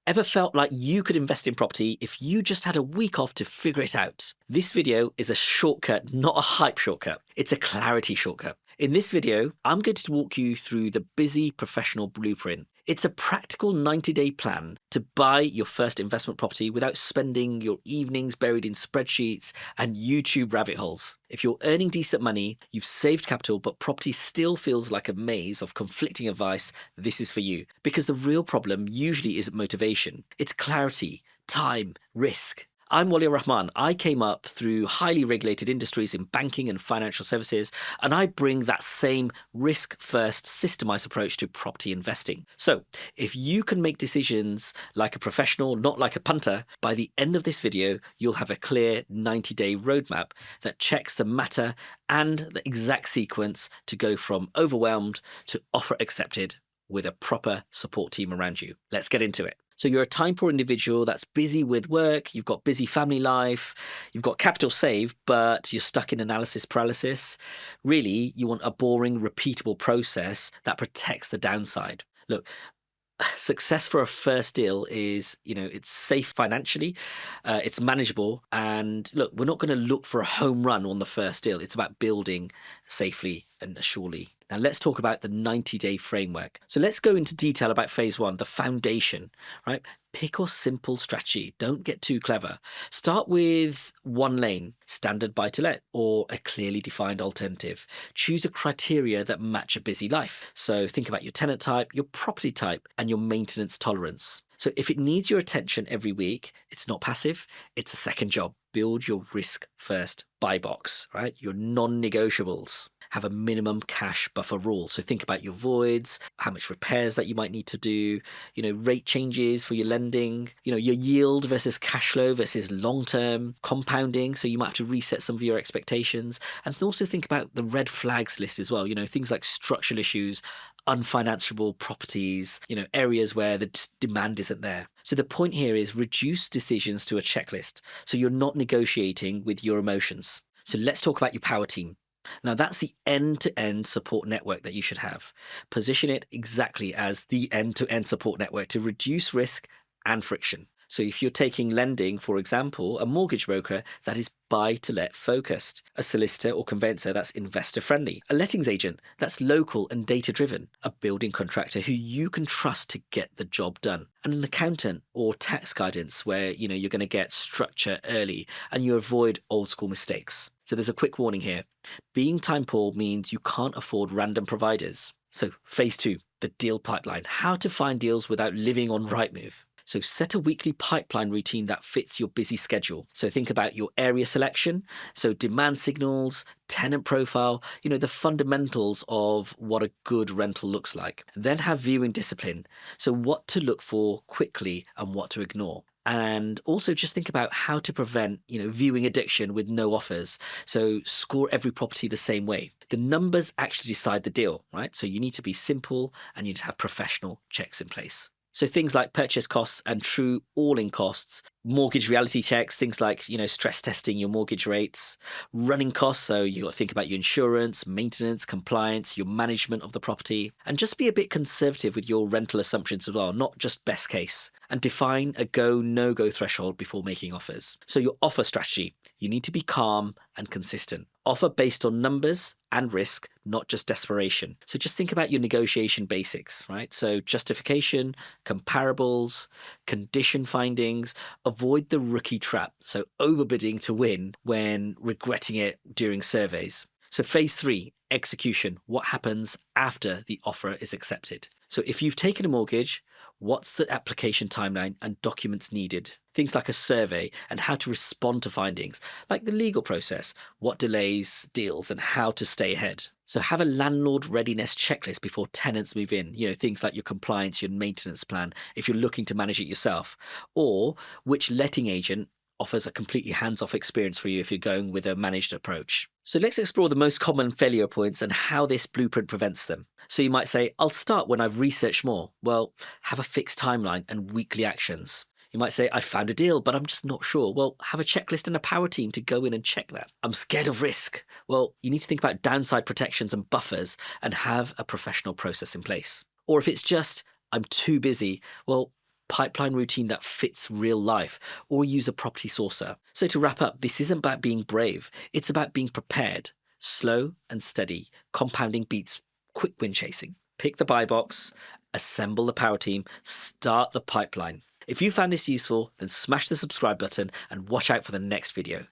Ever felt like you could invest in property if you just had a week off to figure it out? This video is a shortcut, not a hype shortcut. It's a clarity shortcut. In this video, I'm going to walk you through the busy professional blueprint. It's a practical 90-day plan to buy your first investment property without spending your evenings buried in spreadsheets and YouTube rabbit holes. If you're earning decent money, you've saved capital, but property still feels like a maze of conflicting advice, this is for you. Because the real problem usually isn't motivation, it's clarity, time, risk. I'm Wali Rahman. I came up through highly regulated industries in banking and financial services, and I bring that same risk-first systemized approach to property investing. So if you can make decisions like a professional, not like a punter, by the end of this video, you'll have a clear 90-day roadmap that checks the matter and the exact sequence to go from overwhelmed to offer accepted with a proper support team around you. Let's get into it. So you're a time-poor individual that's busy with work, you've got busy family life, you've got capital saved, but you're stuck in analysis paralysis. Really, you want a boring, repeatable process that protects the downside. Look, success for a first deal is, it's safe financially, it's manageable, and look, we're not going to look for a home run on the first deal. It's about building safely and surely. Now let's talk about the 90-day framework. So let's go into detail about phase one, the foundation, right? Pick a simple strategy. Don't get too clever. Start with one lane, standard buy-to-let, or a clearly defined alternative. Choose a criteria that match a busy life. So think about your tenant type, your property type, and your maintenance tolerance. So if it needs your attention every week, it's not passive, it's a second job. Build your risk first buy box, right? Your non-negotiables. Have a minimum cash buffer rule. So think about your voids, how much repairs that you might need to do, rate changes for your lending, your yield versus cash flow versus long-term compounding. So you might have to reset some of your expectations, and also think about the red flags list as well. Things like structural issues, unfinanceable properties, areas where the demand isn't there. So the point here is reduce decisions to a checklist. So you're not negotiating with your emotions. So let's talk about your power team. Now, that's the end-to-end support network that you should have. Position it exactly as the end-to-end support network to reduce risk and friction. So if you're taking lending, for example, a mortgage broker that is buy-to-let focused, a solicitor or conveyancer that's investor-friendly, a lettings agent that's local and data-driven, a building contractor who you can trust to get the job done, and an accountant or tax guidance where you're going to get structure early and you avoid old-school mistakes. So there's a quick warning here. Being time poor means you can't afford random providers. So phase two, the deal pipeline. How to find deals without living on Rightmove. So set a weekly pipeline routine that fits your busy schedule. So think about your area selection, so demand signals, tenant profile, the fundamentals of what a good rental looks like. Then have viewing discipline. So what to look for quickly and what to ignore. And also just think about how to prevent, viewing addiction with no offers. So score every property the same way. The numbers actually decide the deal, right? So you need to be simple and you need to have professional checks in place. So things like purchase costs and true all-in costs, mortgage reality checks, things like, stress testing your mortgage rates, running costs. So you got to think about your insurance, maintenance, compliance, your management of the property, and just be a bit conservative with your rental assumptions as well, not just best case. And define a go, no-go threshold before making offers. So your offer strategy, you need to be calm and consistent. Offer based on numbers and risk, not just desperation. So just think about your negotiation basics, right? So justification, comparables, condition findings, avoid the rookie trap. So overbidding to win when regretting it during surveys. So phase three, execution. What happens after the offer is accepted? So if you've taken a mortgage, what's the application timeline and documents needed? Things like a survey and how to respond to findings, like the legal process, what delays deals and how to stay ahead. So have a landlord readiness checklist before tenants move in, things like your compliance, your maintenance plan, if you're looking to manage it yourself, or which letting agent offers a completely hands-off experience for you if you're going with a managed approach. So let's explore the most common failure points and how this blueprint prevents them. So you might say, I'll start when I've researched more. Well, have a fixed timeline and weekly actions. You might say, I found a deal, but I'm just not sure. Well, have a checklist and a power team to go in and check that. I'm scared of risk. Well, you need to think about downside protections and buffers and have a professional process in place. Or if it's just, I'm too busy, well, pipeline routine that fits real life, or use a property sourcer. So to wrap up, this isn't about being brave, it's about being prepared. Slow and steady, compounding beats quick win chasing. Pick the buy box, assemble the power team, start the pipeline. If you found this useful, then smash the subscribe button and watch out for the next video.